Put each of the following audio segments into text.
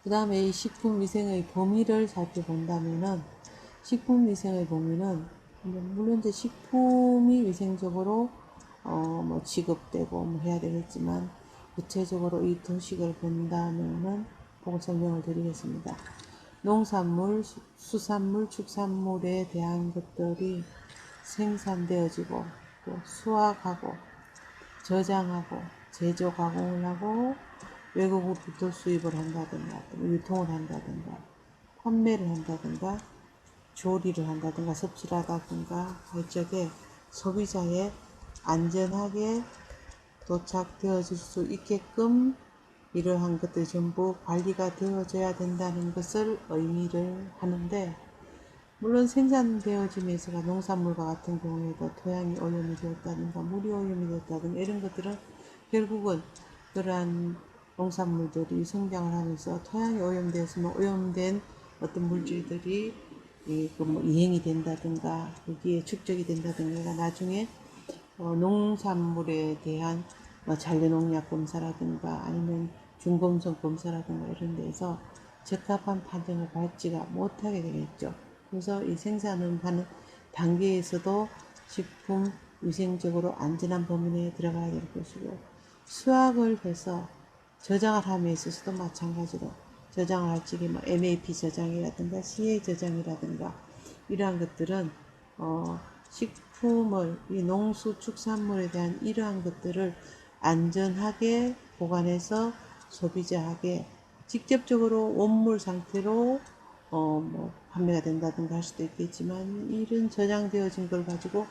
그 다음에 이 식품위생의 범위를 살펴본다면은, 식품위생의 범위는 물론 이제 식품이 위생적으로 뭐 취급되고 뭐 해야 되겠지만, 구체적으로 이 도식을 본다면은 보고 설명을 드리겠습니다. 농산물, 수산물, 축산물에 대한 것들이 생산되어지고 또 수확하고 저장하고 제조 가공을 하고 외국으로부터 수입을 한다든가 유통을 한다든가 판매를 한다든가 조리를 한다든가 섭취를 하다든가 할 적에 소비자의 안전하게 도착되어질 수 있게끔 이러한 것들이 전부 관리가 되어져야 된다는 것을 의미를 하는데, 물론 생산되어짐에서가 농산물과 같은 경우에도 토양이 오염이 되었다든가 물이 오염이 되었다든가 이런 것들은 결국은 그러한 농산물들이 성장을 하면서 토양이 오염되었으면 오염된 어떤 물질들이 뭐 이행이 된다든가 여기에 축적이 된다든가 나중에 농산물에 대한 잔류농약 검사라든가 아니면 중금속 검사라든가 이런 데서 적합한 판정을 받지가 못하게 되겠죠. 그래서 이 생산을 하는 단계에서도 식품 위생적으로 안전한 범위 내에 들어가야 될 것이고, 수확을 해서 저장을 함에 있어서도 마찬가지로 저장을 할 적에 뭐 MAP 저장이라든가 CA 저장이라든가 이러한 것들은 식품을 이 농수축산물에 대한 이러한 것들을 안전하게 보관해서 소비자에게 직접적으로 원물 상태로 뭐 판매가 된다든가 할 수도 있겠지만, 이런 저장되어진 걸 가지고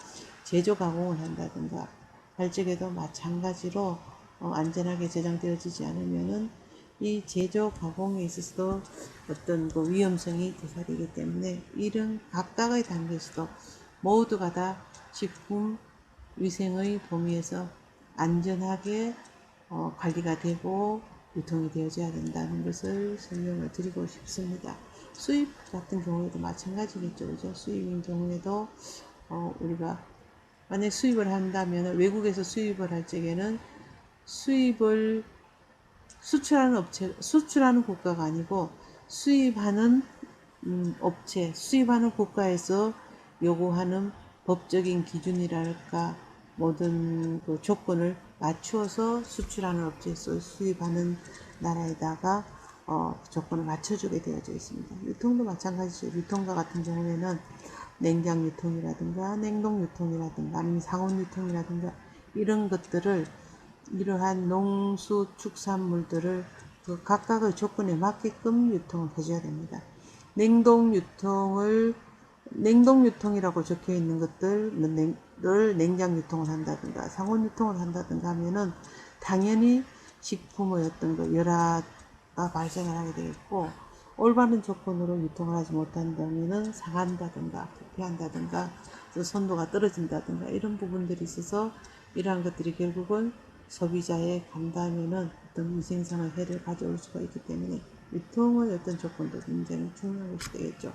제조 가공을 한다든가 할 적에도 마찬가지로 안전하게 저장되어지지 않으면은 이 제조 가공에 있어서도 어떤 그 위험성이 도사리기 때문에 이런 각각의 단계에서도 모두가 다 식품 위생의 범위에서 안전하게 관리가 되고 유통이 되어져야 된다는 것을 설명을 드리고 싶습니다. 수입 같은 경우에도 마찬가지겠죠. 그죠? 수입인 경우에도 우리가 만약 수입을 한다면 외국에서 수입을 할 적에는 수입을 수출하는 국가가 아니고 수입하는 업체, 수입하는 국가에서 요구하는 법적인 기준이랄까 모든 그 조건을 맞추어서 수출하는 업체에서 수입하는 나라에다가 조건을 맞춰주게 되어져 있습니다. 유통도 마찬가지죠. 유통과 같은 경우에는 냉장 유통이라든가 냉동 유통이라든가 아니면 상온 유통이라든가 이런 것들을 이러한 농수축산물들을 그 각각의 조건에 맞게끔 유통을 해줘야 됩니다. 냉동 유통이라고 적혀 있는 것들을 냉장 유통을 한다든가 상온 유통을 한다든가 하면은 당연히 식품의 어떤 그 열화가 발생을 하게 되겠고, 올바른 조건으로 유통을 하지 못한다면은 상한다든가 부패한다든가 선도가 떨어진다든가 이런 부분들이 있어서 이러한 것들이 결국은 소비자의 간담에는 어떤 위생상의 해를 가져올 수가 있기 때문에 유통의 어떤 조건도 굉장히 중요한 것이 되겠죠.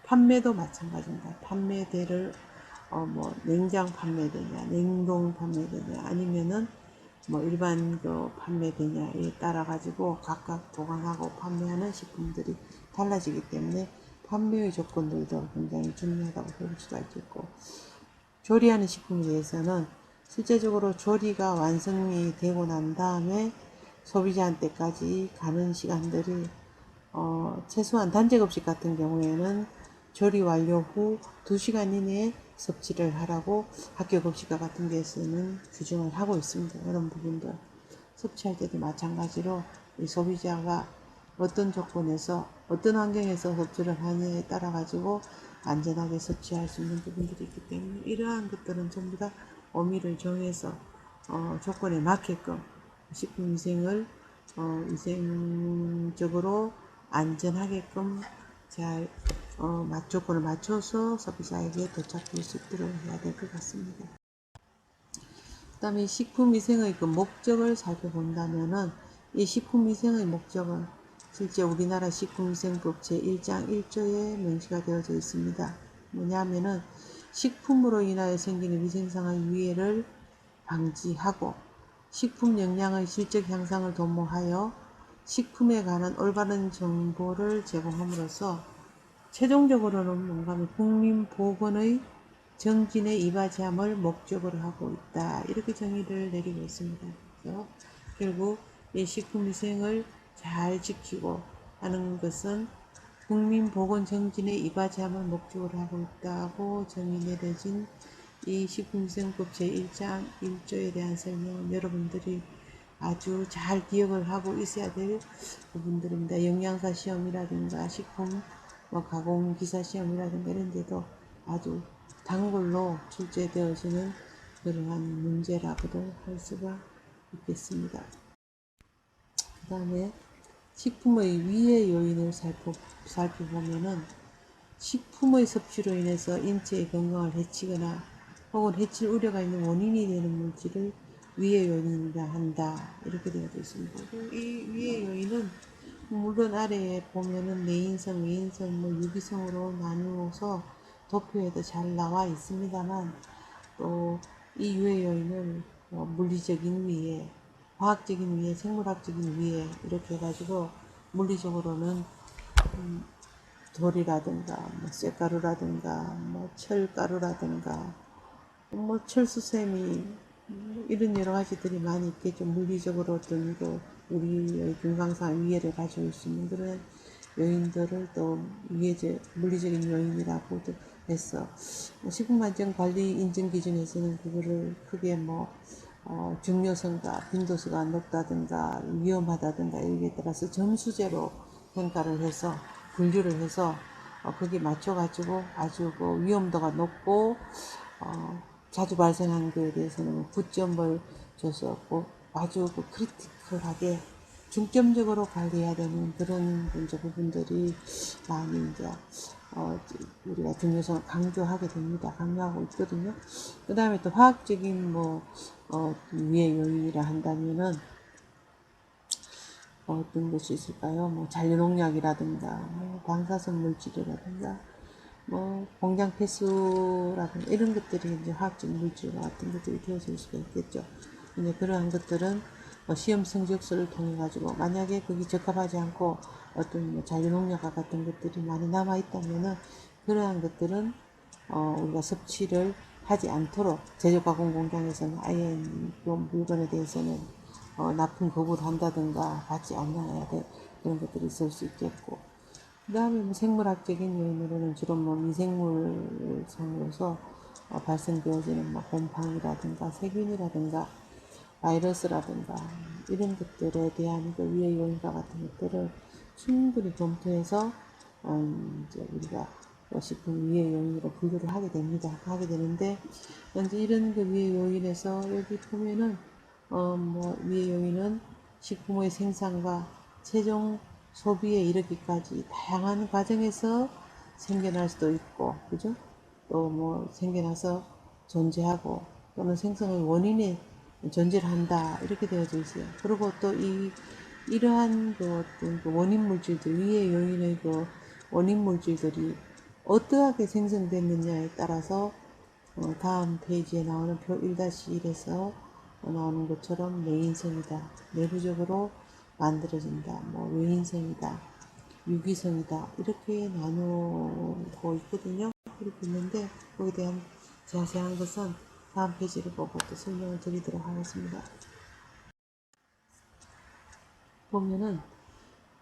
판매도 마찬가지입니다. 판매대를 뭐 냉장 판매되냐, 냉동 판매되냐, 아니면은 뭐 일반 그 판매되냐에 따라 가지고 각각 보관하고 판매하는 식품들이 달라지기 때문에 판매의 조건들도 굉장히 중요하다고 볼 수가 있겠고, 조리하는 식품에 대해서는 실제적으로 조리가 완성이 되고 난 다음에 소비자한테까지 가는 시간들이 최소한 단체급식 같은 경우에는 조리 완료 후 2시간 이내에 섭취를 하라고 학교 급식과 같은 데서는 규정을 하고 있습니다. 이런 부분들 섭취할 때도 마찬가지로 이 소비자가 어떤 조건에서 어떤 환경에서 섭취를 하느냐에 따라 가지고 안전하게 섭취할 수 있는 부분들이 있기 때문에 이러한 것들은 전부 다 범위를 정해서 조건에 맞게끔 식품위생을 위생적으로 안전하게끔 잘 조건을 맞춰서 소비자에게 도착될 수 있도록 해야 될 것 같습니다. 그 다음에 식품위생의 그 목적을 살펴본다면은 이 식품위생의 목적은 실제 우리나라 식품위생법 제1장 1조에 명시가 되어져 있습니다. 뭐냐면은 식품으로 인하여 생기는 위생상의 위해를 방지하고 식품 영양의 질적 향상을 도모하여 식품에 관한 올바른 정보를 제공함으로써 최종적으로는 뭔가 하면 국민 보건의 정진에 이바지함을 목적으로 하고 있다. 이렇게 정의를 내리고 있습니다. 그래서 결국 이 식품위생을 잘 지키고 하는 것은 국민 보건 정진에 이바지함을 목적으로 하고 있다고 정의 내려진 이 식품위생법 제1장 1조에 대한 설명은 여러분들이 아주 잘 기억을 하고 있어야 될 부분들입니다. 영양사 시험이라든가 식품 가공 기사 시험이라든가 이런 데도 아주 단골로 출제되어지는 그러한 문제라고도 할 수가 있겠습니다. 그 다음에 식품의 위해 요인을 살펴보면은 식품의 섭취로 인해서 인체의 건강을 해치거나 혹은 해칠 우려가 있는 원인이 되는 물질을 위해 요인이라 한다. 이렇게 되어 있습니다. 이 위해 요인은 물론 아래에 보면은 내인성, 외인성, 유기성으로 나누어서 도표에도 잘 나와 있습니다만 또 이 위해 요인을 물리적인 위해, 화학적인 위해, 생물학적인 위해 이렇게 해가지고 물리적으로는 돌이라든가 쇠가루라든가 철가루라든가 철수세미 이런 여러 가지들이 많이 있겠죠. 물리적으로 어떤 우리의 건강상 위해를 가지고 있는 그런 요인들을 또 물리적인 요인이라고도 해서 식품안전관리 인증 기준에서는 그거를 크게 중요성과 빈도수가 높다든가 위험하다든가 여기에 따라서 점수제로 평가를 해서 분류를 해서 거기에 맞춰가지고 아주 위험도가 높고 자주 발생하는 거에 대해서는 9점을 줘서 아주 크리티컬하게 중점적으로 관리해야 되는 그런 부분들이 많이 이제 우리가 중요성을 강조하게 됩니다. 강조하고 있거든요. 그 다음에 또 화학적인 위해 요인이라 한다면은 어떤 것이 있을까요? 잔류농약이라든가 방사성 물질이라든가 공장 폐수라든가 이런 것들이 이제 화학적 물질 같은 것들이 되어질 수가 있겠죠. 이제 그러한 것들은 시험 성적서를 통해 가지고 만약에 그게 적합하지 않고 어떤 잔류농약 같은 것들이 많이 남아 있다면은 그러한 것들은 우리가 섭취를 하지 않도록 제조가공 공장에서는 아예 그 물건에 대해서는 납품 거부를 한다든가 받지 않아야 돼 그런 것들이 있을 수 있겠고 그 다음에 생물학적인 요인으로는 주로 미생물상으로서 발생되어지는 곰팡이라든가 세균이라든가 바이러스라든가 이런 것들에 대한 위해 요인과 같은 것들을 충분히 검토해서 이제 우리가 식품 위해 요인으로 분류를 하게 됩니다. 하게 되는데 이제 이런 위해 요인에서 여기 보면은 위해 요인은 식품의 생산과 최종 소비에 이르기까지 다양한 과정에서 생겨날 수도 있고, 그죠? 또 생겨나서 존재하고, 또는 생성의 원인에 존재를 한다. 이렇게 되어져 있어요. 그리고 또 이러한 어떤 원인 물질들, 위의 요인의 원인 물질들이 어떠하게 생성됐느냐에 따라서 다음 페이지에 나오는 표 1-1에서 나오는 것처럼 내인성이다. 내부적으로 만들어진다. 외인성이다. 유기성이다. 이렇게 나누고 있거든요. 그렇게 있는데 거기에 대한 자세한 것은 다음 페이지를 보고 또 설명을 드리도록 하겠습니다. 보면은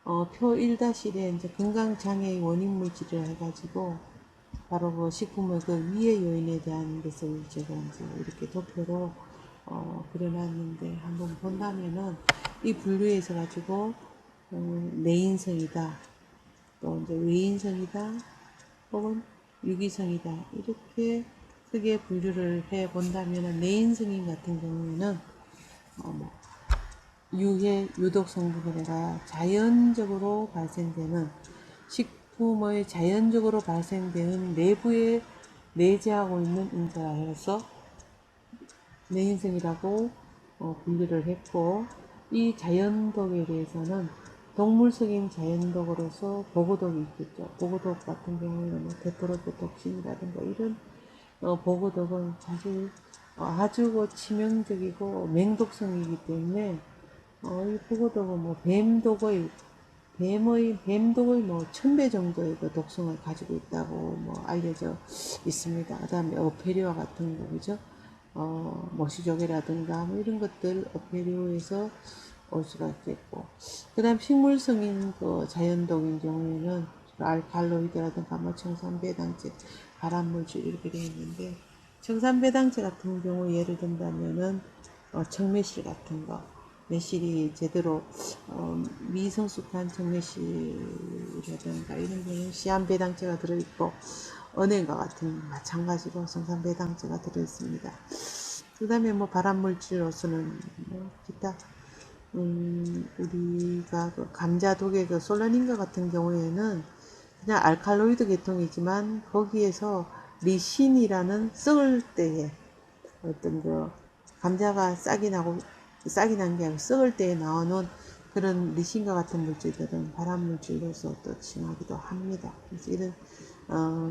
표 1-1에 이제 건강장애의 원인 물질을 해가지고 바로 그 식품의 위해 요인에 대한 것을 제가 이제 이렇게 도표로 그려놨는데 한번 본다면은 이 분류에서 가지고 내인성이다 또 이제 외인성이다 혹은 유기성이다 이렇게 크게 분류를 해 본다면은 내인성인 같은 경우에는 유해 유독 성분으로가 자연적으로 발생되는 식품의 자연적으로 발생되는 내부에 내재하고 있는 인자라 해서 내인성이라고 분류를 했고 이 자연독에 대해서는 동물적인 자연독으로서 보고독이 있겠죠. 보고독 같은 경우에는 테트로도톡신이라든가 이런 보고독은 사실 아주 치명적이고 맹독성이기 때문에 이 보고도가 뭐 뱀독의 뭐 1000배 정도의 그 독성을 가지고 있다고 뭐 알려져 있습니다. 그 다음에 어패류와 같은 거, 그죠? 머시조개라든가 뭐 이런 것들 어패류에서 올 수가 있겠고. 그 다음 식물성인 그 자연독인 경우에는 알칼로이드라든가 뭐 청산배당제, 발암물질 이렇게 되어 있는데, 청산배당제 같은 경우 예를 든다면은 청매실 같은 거, 매실이 제대로 미성숙한 청매실이라든가 이런 거는 시한배당제가 들어있고, 은행과 같은 마찬가지로 성산배당제가 들어있습니다. 그 다음에 뭐 발암물질로서는 뭐 기타 우리가 그 감자독의 그 솔라닌과 같은 경우에는 그냥 알칼로이드 계통이지만 거기에서 리신이라는 썩을 때에 어떤 그 감자가 싹이 난 게 아니고 썩을 때에 나오는 그런 리신과 같은 물질들은 발암물질로서 또 칭하기도 합니다. 그래서 이런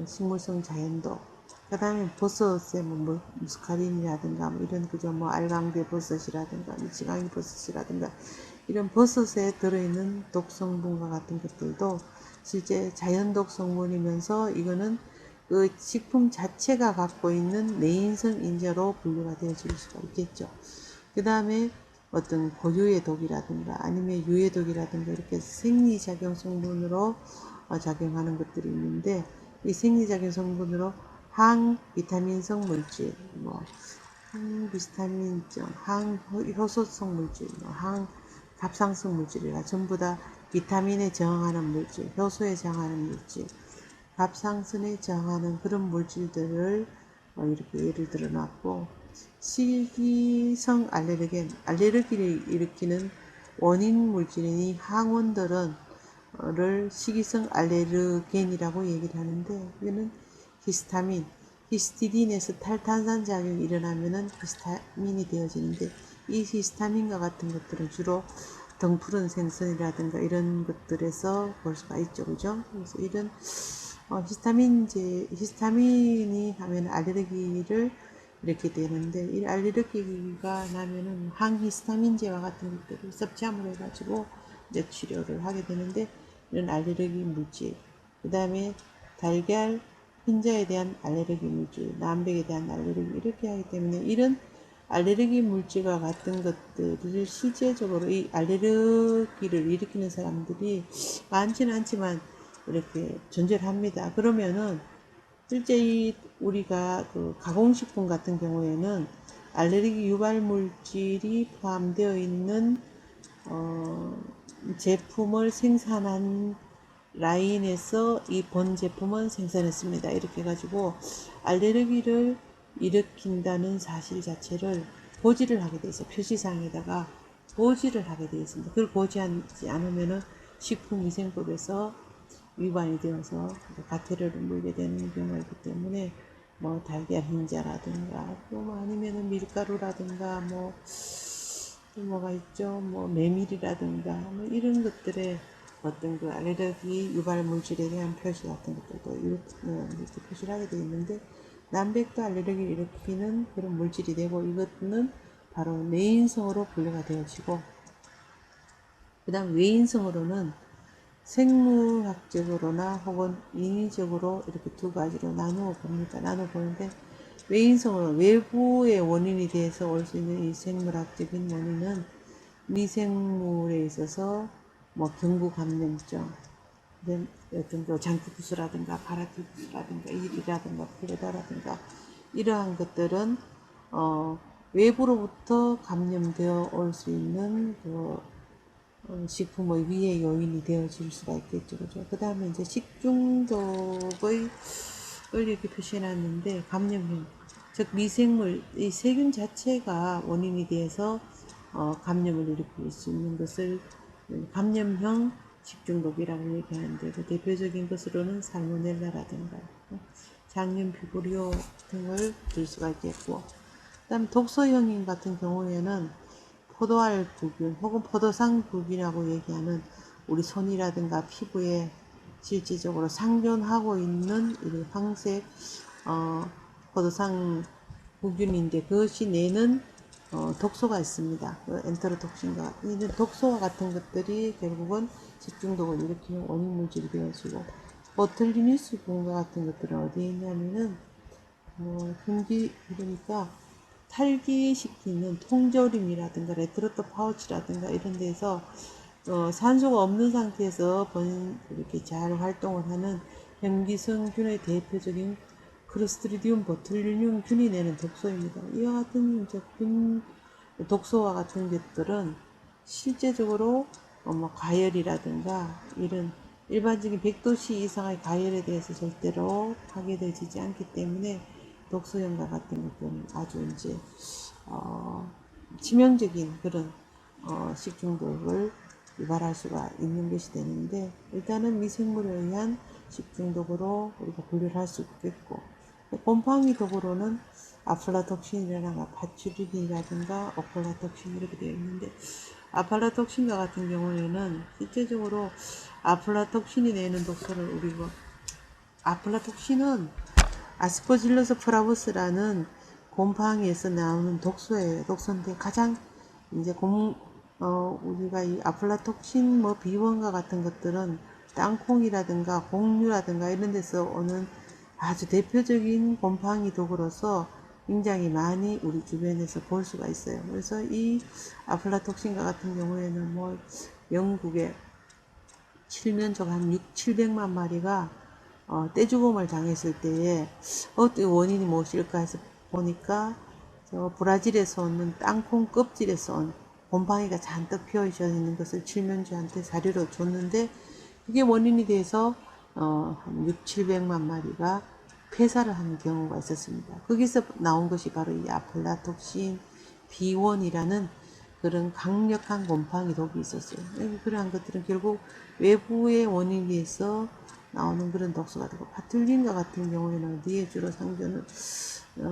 식물성 자연도, 그 다음에 버섯의 뭐 무스카린이라든가 뭐 이런 그저 뭐 알강대 버섯이라든가 미치광이 버섯이라든가 이런 버섯에 들어있는 독성분과 같은 것들도 실제 자연독 성분이면서 이거는 그 식품 자체가 갖고 있는 내인성 인자로 분류가 되어질 수가 있겠죠. 그 다음에 어떤 고유의 독이라든가 아니면 유해 독이라든가 이렇게 생리작용 성분으로 작용하는 것들이 있는데, 이 생리작용 성분으로 항비타민성 물질, 뭐 항비타민성, 항효소성 물질, 뭐 항갑상성 물질이라 전부 다 비타민에 저항하는 물질, 효소에 저항하는 물질, 갑상선에 저항하는 그런 물질들을 이렇게 예를 들어 놨고, 식이성 알레르기를 일으키는 원인 물질인 항원들은 를 식이성 알레르겐이라고 얘기를 하는데, 이거는 히스티딘에서 탈탄산 작용이 일어나면은 히스타민이 되어지는데, 이 히스타민과 같은 것들은 주로 등푸른 생선이라든가 이런 것들에서 볼 수가 있죠, 그죠? 그래서 이런 히스타민이 하면 알레르기를 이렇게 되는데, 이 알레르기가 나면은 항히스타민제와 같은 것들을 섭취함으로 해가지고 이제 치료를 하게 되는데, 이런 알레르기 물질, 그 다음에 달걀, 흰자에 대한 알레르기 물질, 남백에 대한 알레르기 이렇게 하기 때문에 이런 알레르기 물질과 같은 것들을 실제적으로 이 알레르기를 일으키는 사람들이 많지는 않지만 이렇게 존재를 합니다. 그러면은 실제 우리가 그 가공식품 같은 경우에는 알레르기 유발 물질이 포함되어 있는 제품을 생산한 라인에서 이 본 제품은 생산했습니다. 이렇게 해가지고 알레르기를 일으킨다는 사실 자체를 고지를 하게 돼 있어요. 표시상에다가 고지를 하게 되어 있습니다. 그걸 고지하지 않으면은 식품위생법에서 위반이 되어서 과태료를 물게 되는 경우가 있기 때문에, 뭐 달걀 흰자라든가 또 뭐 아니면은 밀가루라든가 또 뭐가 있죠, 뭐 메밀이라든가 뭐 이런 것들에 어떤 그 알레르기 유발 물질에 대한 표시 같은 것들도 이렇게 표시를 하게 되어 있는데, 남백도 알레르기를 일으키는 그런 물질이 되고, 이것은 바로 내인성으로 분류가 되어지고, 그 다음 외인성으로는 생물학적으로나 혹은 인위적으로 이렇게 두 가지로 나누어 봅니다. 나누어 보는데, 외인성으로 외부의 원인이 돼서 올 수 있는 이 생물학적인 원인은 미생물에 있어서 뭐 경구 감염증, 어떤 그 장티푸스라든가 파라티푸스라든가 일이라든가 플레다라든가 이러한 것들은 외부로부터 감염되어 올 수 있는 그 식품의 위해 요인이 되어질 수가 있겠죠, 그죠? 그 다음에 이제 식중독의 을 이렇게 표시해놨는데, 감염형, 즉 미생물, 이 세균 자체가 원인이 돼서 감염을 일으킬 수 있는 것을 감염형 식중독이라고 얘기하는데, 그 대표적인 것으로는 살모넬라라든가 장염 비브리오 등을 들 수가 있겠고, 그 다음 독소형인 같은 경우에는 포도알 부균 혹은 포도상 부균이라고 얘기하는 우리 손이라든가 피부에 실질적으로 상존하고 있는 이 황색 포도상 부균인데, 그것이 내는 독소가 있습니다. 엔테로톡신과 이런 독소와 같은 것들이 결국은 식중독을 일으키는 원인 물질이 되어지고, 보툴리누스균과 같은 것들은 어디에 있냐면은 그러니까 탈기시키는 통조림이라든가 레트르토 파우치라든가 이런 데서 산소가 없는 상태에서 이렇게 잘 활동을 하는 현기성균의 대표적인 크로스트리디움 보툴리늄 균이 내는 독소입니다. 이와 같은 이제 독소와 같은 것들은 실제적으로 뭐 가열이라든가 이런 일반적인 100도씨 이상의 가열에 대해서 절대로 파괴되지 않기 때문에 독소염과 같은 것들은 아주 이제 치명적인 그런 식중독을 유발할 수가 있는 것이 되는데, 일단은 미생물에 의한 식중독으로 우리가 분류를 할 수 있겠고, 곰팡이 독으로는 아플라톡신이라든가 파츄리딘이라든가 오플라톡신 이렇게 되어 있는데, 아플라톡신과 같은 경우에는 실제적으로 아플라톡신이 내는 독소를 우리가, 아플라톡신은 아스퍼질러스 프라보스라는 곰팡이에서 나오는 독소예요. 독소인데 가장 이제 우리가 이 아플라톡신 뭐 비원과 같은 것들은 땅콩이라든가 곡류라든가 이런 데서 오는 아주 대표적인 곰팡이 독으로서 굉장히 많이 우리 주변에서 볼 수가 있어요. 그래서 이 아플라톡신과 같은 경우에는 뭐 영국에 칠면조 한 700만 마리가 떼죽음을 당했을 때에 원인이 무엇일까 해서 보니까 저 브라질에서 오는 땅콩 껍질에서 온 곰팡이가 잔뜩 피어 있는 것을 칠면조한테 사료로 줬는데, 그게 원인이 돼서 한 6, 700만 마리가 폐사를 하는 경우가 있었습니다. 거기서 나온 것이 바로 이 아플라톡신 B1이라는 그런 강력한 곰팡이 독이 있었어요. 그러한 것들은 결국 외부의 원인에 의해서 나오는 그런 독소가 되고, 파툴린과 같은 경우에는 어디에 주로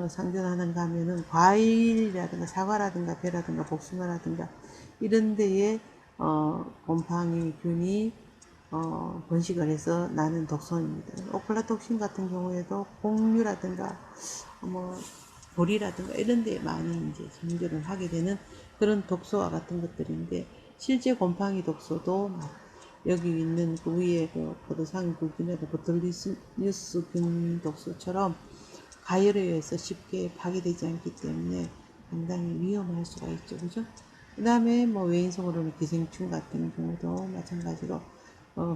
상존하는가 하면은 과일이라든가 사과라든가 배라든가 복숭아라든가 이런 데에 곰팡이 균이 번식을 해서 나는 독소입니다. 오플라톡신 같은 경우에도 곡류라든가 뭐 보리라든가 이런 데 많이 이제 상존을 하게 되는 그런 독소와 같은 것들인데, 실제 곰팡이 독소도 여기 있는 그 위에 그 포도상균이나 보툴리누스균 독소처럼 가열에 의해서 쉽게 파괴되지 않기 때문에 상당히 위험할 수가 있죠. 그죠? 그 다음에 뭐 외인성으로는 기생충 같은 경우도 마찬가지로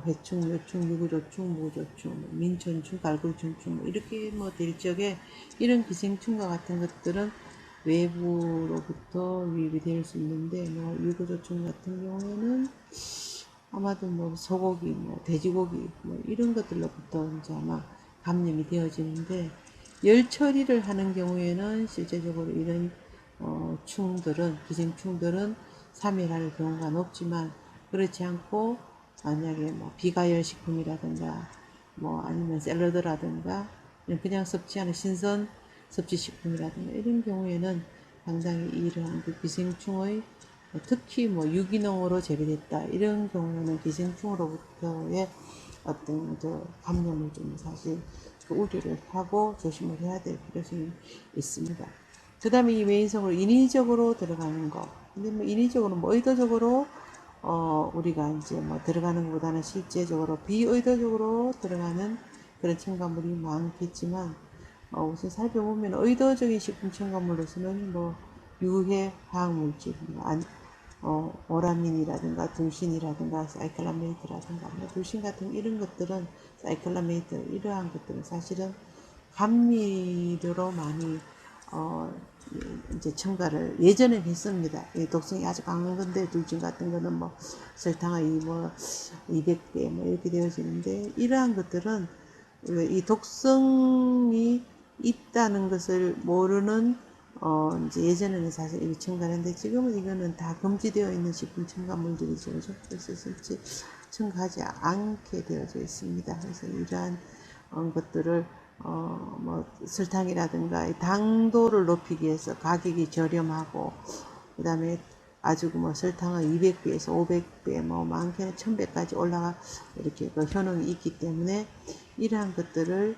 회충, 요충, 유구조충, 무조충, 민촌충, 갈굴충충 이렇게 뭐 될 적에 이런 기생충과 같은 것들은 외부로부터 유입이 될 수 있는데, 뭐 유구조충 같은 경우에는 아마도 뭐 소고기, 뭐 돼지고기, 뭐 이런 것들로부터 이제 아마 감염이 되어지는데, 열 처리를 하는 경우에는 실제적으로 이런 기생충들은 사멸할 경우가 높지만, 그렇지 않고 만약에 뭐 비가열 식품이라든가 뭐 아니면 샐러드라든가 그냥 섭취하는 신선 섭취식품이라든가 이런 경우에는 상당히 이러한 그 기생충의 특히 뭐 유기농으로 재배됐다 이런 경우는 기생충으로부터의 어떤 감염을 좀 사실 우려를 하고 조심을 해야 될 필요성이 있습니다. 그 다음에 이 외인성으로 인위적으로 들어가는 거. 근데 뭐 인위적으로 뭐 의도적으로 우리가 이제 뭐 들어가는 것보다는 실제적으로 비의도적으로 들어가는 그런 첨가물이 많겠지만, 우선 살펴보면 의도적인 식품 첨가물로서는 뭐 유해 화학물질, 오라민이라든가 둥신이라든가 사이클라메이트라든가 뭐 둥신 같은 이런 것들은 사이클라메이트 이러한 것들은 사실은 감미료로 많이 이제 첨가를 예전에 했습니다. 독성이 아주 강한 건데 둘중 같은 거는 뭐 설탕의 뭐 200배 뭐 이렇게 되어지는데, 이러한 것들은 이 독성이 있다는 것을 모르는 이제 예전에는 사실 이미 첨가했는데 지금은 이거는 다 금지되어 있는 식품 첨가물들이죠. 그죠? 그래서 실제 첨가하지 않게 되어져 있습니다. 그래서 이러한 것들을 뭐 설탕이라든가 당도를 높이기 위해서 가격이 저렴하고, 그 다음에 아주 뭐 설탕은 200배에서 500배, 뭐 많게는 1000배까지 올라가 이렇게 그 효능이 있기 때문에 이러한 것들을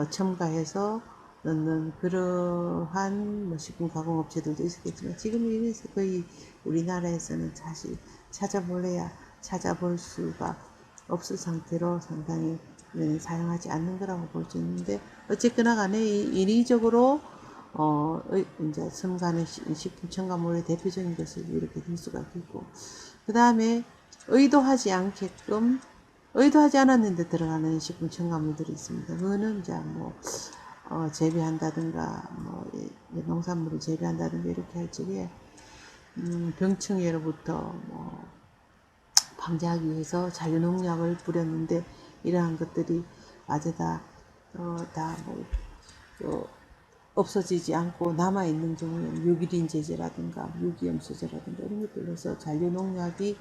첨가해서 넣는 그러한 뭐 식품 가공 업체들도 있었겠지만 지금 이래서 거의 우리나라에서는 사실 찾아볼 수가 없을 상태로 상당히 사용하지 않는 거라고 볼 수 있는데 어쨌거나 간에 인위적으로 이제 첨가하는 식품 첨가물의 대표적인 것을 이렇게 들 수가 있고 그 다음에 의도하지 않았는데 들어가는 식품 첨가물들이 있습니다. 그거는 이제 뭐 재배한다든가 뭐 농산물을 재배한다든가 이렇게 할 적에 병충해로부터 뭐 방지하기 위해서 잔류농약을 뿌렸는데 이러한 것들이 아주 다뭐 없어지지 않고 남아있는 경우에는 유기린 제제라든가 유기염 소재라든가 이런 것들로 해서 잔류농약이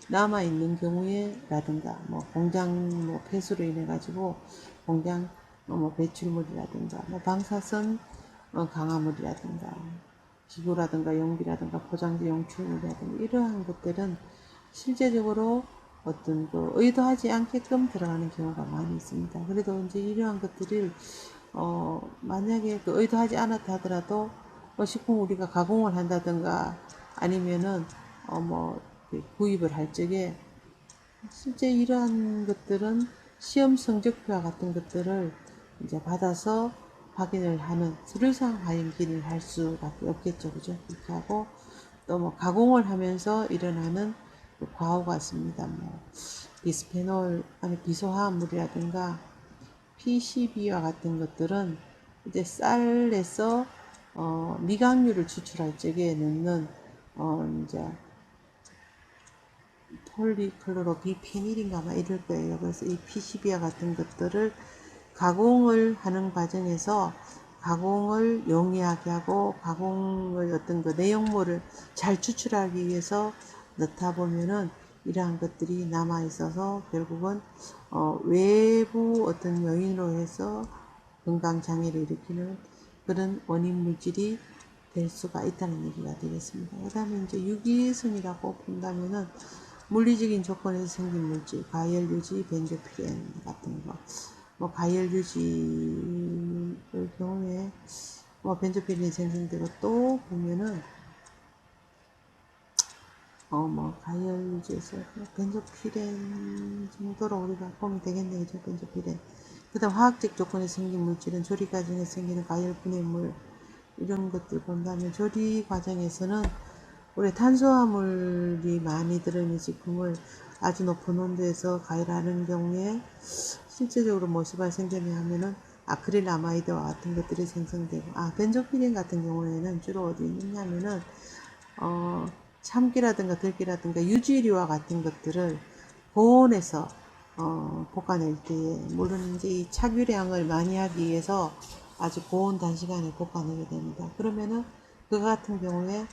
남아있는 경우에라든가 뭐 공장 뭐 폐수로 인해 가지고 공장 뭐 배출물이라든가 뭐 방사선 강화물이라든가 기구라든가 용기라든가 포장재 용출물이라든가 이러한 것들은 실제적으로 어떤 의도하지 않게끔 들어가는 경우가 많이 있습니다. 그래도 이제 이러한 것들을 만약에 의도하지 않았다 하더라도 식품 우리가 가공을 한다든가 아니면은 뭐 구입을 할 적에 실제 이러한 것들은 시험 성적표와 같은 것들을 이제 받아서 확인을 하는 서류상 확인을 할 수밖에 없겠죠. 그죠? 그렇게 하고 또 뭐 가공을 하면서 일어나는 과오가 있습니다. 뭐 비스페놀 아니 비소화합물이라든가 PCB와 같은 것들은 이제 쌀에서 미각류를 추출할 적에 넣는 이제 폴리클로로 비페닐인가 막 이럴 거예요. 그래서 이 PCB와 같은 것들을 가공을 하는 과정에서 가공을 용이하게 하고 가공의 어떤 그 내용물을 잘 추출하기 위해서 넣다 보면은 이러한 것들이 남아 있어서 결국은 외부 어떤 요인으로 해서 건강 장애를 일으키는 그런 원인 물질이 될 수가 있다는 얘기가 되겠습니다. 그 다음에 이제 유기성이라고 본다면은 물리적인 조건에서 생긴 물질, 가열 유지, 벤조피렌 같은 거. 뭐 가열 유지의 경우에 뭐 벤조피렌이 생성되고 또 보면은 뭐 가열 유지에서 벤조피렌 정도로 우리가 보면 되겠네요. 그죠? 벤조피렌. 그 다음 화학적 조건에 생긴 물질은 조리 과정에 생기는 가열 분해물 이런 것들 본다면 조리 과정에서는 우리 탄수화물이 많이 들어있는 식품을 아주 높은 온도에서 가열하는 경우에 실제적으로 무엇이 발생되냐 하면은 아크릴아마이드와 같은 것들이 생성되고 벤조피렌 같은 경우에는 주로 어디 있느냐면은 참기라든가 들기라든가 유지류와 같은 것들을 고온에서 볶아낼 때에 물론 이제 이 착유량을 많이 하기 위해서 아주 고온 단시간에 볶아내게 됩니다. 그러면은 그 같은 경우에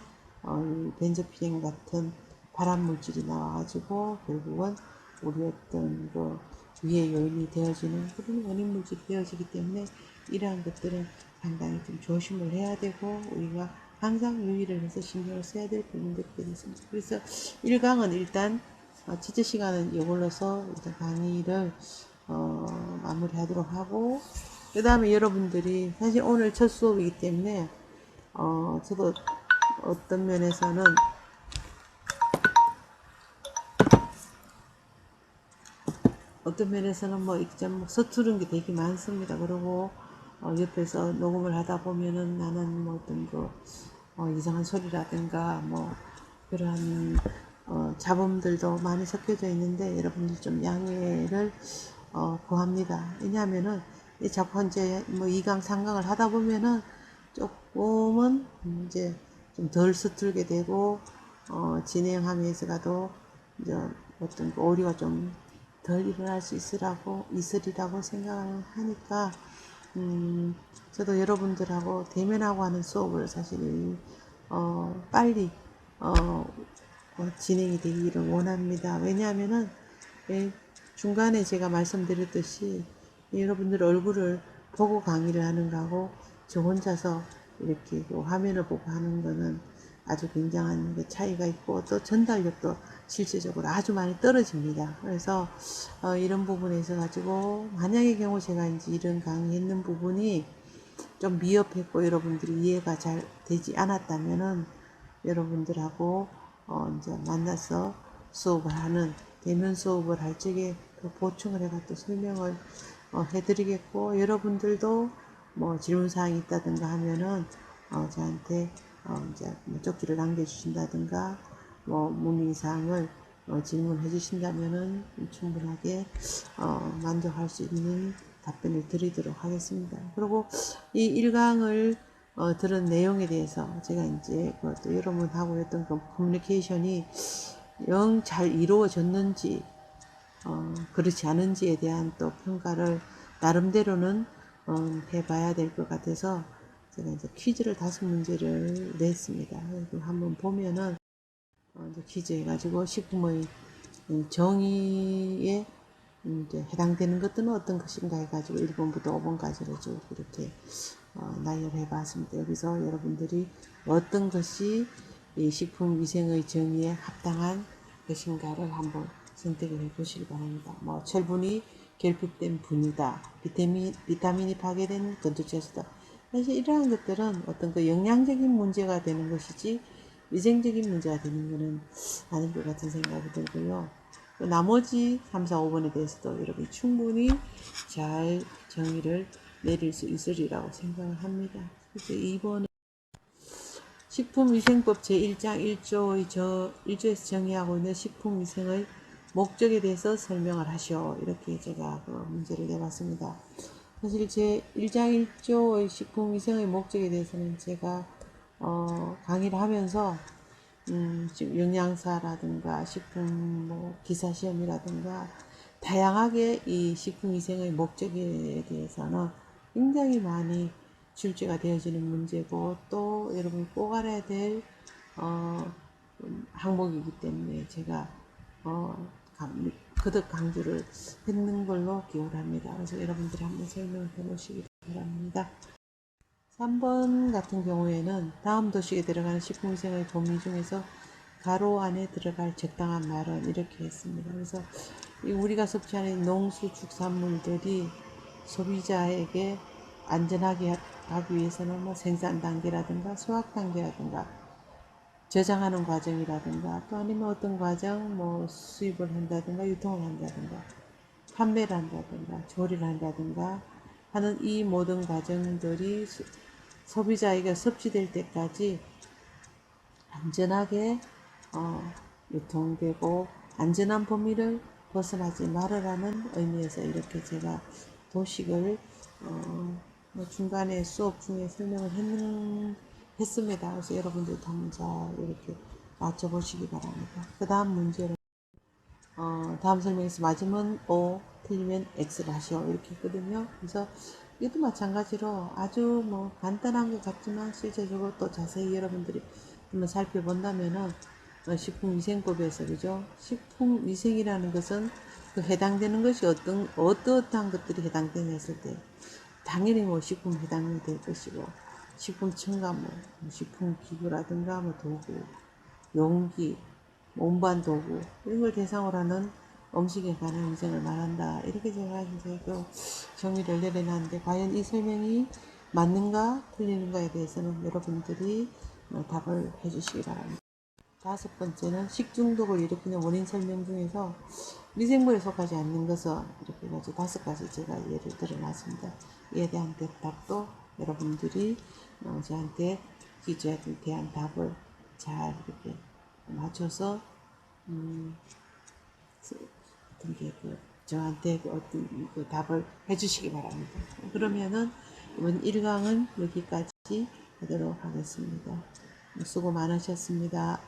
벤조피렌 같은 발암물질이 나와가지고 결국은 우리 어떤 위해 요인이 되어지는 그런 원인물질이 되어지기 때문에 이러한 것들은 상당히 좀 조심을 해야 되고 우리가 항상 유의를 해서 신경을 써야 될 부분들이 되겠습니다. 그래서 1강은 일단 지체 시간은 이걸로서 일단 강의를 마무리하도록 하고 그 다음에 여러분들이 사실 오늘 첫 수업이기 때문에 저도 어떤 면에서는 뭐 이렇게 뭐 서투른 게 되게 많습니다. 그리고 옆에서 녹음을 하다 보면은 나는 뭐 어떤 이상한 소리라든가 뭐 그러한 잡음들도 많이 섞여져 있는데 여러분들 좀 양해를 구합니다. 왜냐하면은 자꾸 이제 뭐 2강, 3강을 하다 보면은 조금은 이제 좀 덜 서툴게 되고 진행하면서라도 이제 어떤 오류가 좀 덜 일어날 수 있으리라고 생각을 하니까 저도 여러분들하고 대면하고 하는 수업을 사실 빨리 진행이 되기를 원합니다. 왜냐하면은 중간에 제가 말씀드렸듯이 여러분들 얼굴을 보고 강의를 하는 거하고 저 혼자서 이렇게 화면을 보고 하는 거는 아주 굉장한 차이가 있고 또 전달력도 실질적으로 아주 많이 떨어집니다. 그래서 이런 부분에 있어 가지고 만약의 경우 제가 이제 이런 강의했는 부분이 좀 미흡했고 여러분들이 이해가 잘 되지 않았다면은 여러분들하고 이제 만나서 수업을 하는 대면 수업을 할 적에 그 보충을 해가 또 설명을 해드리겠고, 여러분들도 뭐 질문사항이 있다든가 하면은 저한테 이제 뭐 쪽지를 남겨주신다든가 뭐 문의사항을 질문해 주신다면은 충분하게 만족할 수 있는 답변을 드리도록 하겠습니다. 그리고 이 1강을 들은 내용에 대해서 제가 이제 또 여러분하고 했던 그 커뮤니케이션이 영 잘 이루어졌는지 그렇지 않은지에 대한 또 평가를 나름대로는 해봐야 될 것 같아서 제가 이제 퀴즈를 5문제를 냈습니다. 한번 보면은 이제 퀴즈 해가지고 식품의 정의에 이제 해당되는 것들은 어떤 것인가 해가지고 1번부터 5번까지를 쭉 이렇게 나열해 봤습니다. 여기서 여러분들이 어떤 것이 이 식품위생의 정의에 합당한 것인가를 한번 선택을 해 보시기 바랍니다. 뭐 철분이 결핍된 분유다, 비타민이 파괴된 건조채소다. 사실 이러한 것들은 어떤 그 영양적인 문제가 되는 것이지 위생적인 문제가 되는 것은 아닌 것 같은 생각이 들고요. 나머지 3, 4, 5번에 대해서도 여러분이 충분히 잘 정의를 내릴 수 있으리라고 생각을 합니다. 그래서 2번에 식품위생법 제1장 1조에서 정의하고 있는 식품위생의 목적에 대해서 설명을 하시오. 이렇게 제가 그 문제를 내봤습니다. 사실 제1장 1조의 식품위생의 목적에 대해서는 제가 강의를 하면서 지금 영양사라든가 식품 뭐 기사 시험이라든가 다양하게 이 식품위생의 목적에 대해서는 굉장히 많이 출제가 되어지는 문제고, 또 여러분이 꼭 알아야 될 항목이기 때문에 제가 거듭 강조를 했는 걸로 기억을 합니다. 그래서 여러분들이 한번 설명을 해보시기 바랍니다. 3번 같은 경우에는 다음 도식에 들어가는 식품위생의 범위 중에서 가로 안에 들어갈 적당한 말은 이렇게 했습니다. 그래서 우리가 섭취하는 농수축산물들이 소비자에게 안전하게 하기 위해서는 뭐 생산 단계라든가 수확 단계라든가 저장하는 과정이라든가 또 아니면 어떤 과정 뭐 수입을 한다든가 유통을 한다든가 판매를 한다든가 조리를 한다든가 하는 이 모든 과정들이 소비자에게 섭취될 때까지 안전하게 유통되고 안전한 범위를 벗어나지 말으라는 의미에서 이렇게 제가 도식을 뭐 중간에 수업 중에 설명을 했습니다. 그래서 여러분들도 한번 잘 이렇게 맞춰보시기 바랍니다. 그 다음 문제로 다음 설명에서 맞으면 O, 틀리면 X를 하시오 이렇게 했거든요. 그래서 이것도 마찬가지로 아주 뭐 간단한 것 같지만 실제적으로 또 자세히 여러분들이 한번 살펴본다면은 식품위생법에서 그죠? 식품위생이라는 것은 그 해당되는 것이 어떠한 것들이 해당되냐 했을 때 당연히 뭐 식품 해당이 될 것이고 식품 첨가물, 식품기구라든가 뭐 도구, 용기, 운반 도구 이런 걸 대상으로 하는 음식에 관한 위생을 말한다. 이렇게 제가 이제 그 정의를 내려놨는데 과연 이 설명이 맞는가 틀리는가에 대해서는 여러분들이 답을 해주시기 바랍니다. 5번째는 식중독을 일으키는 원인 설명 중에서 미생물에 속하지 않는 것은 이렇게 가지고 5가지 제가 예를 들어놨습니다. 이에 대한 답도 여러분들이 저한테 퀴즈에 대한 답을 잘 이렇게 맞춰서 어떤 게 저한테 어떤 그 답을 해주시기 바랍니다. 그러면은 이번 1강은 여기까지 하도록 하겠습니다. 수고 많으셨습니다.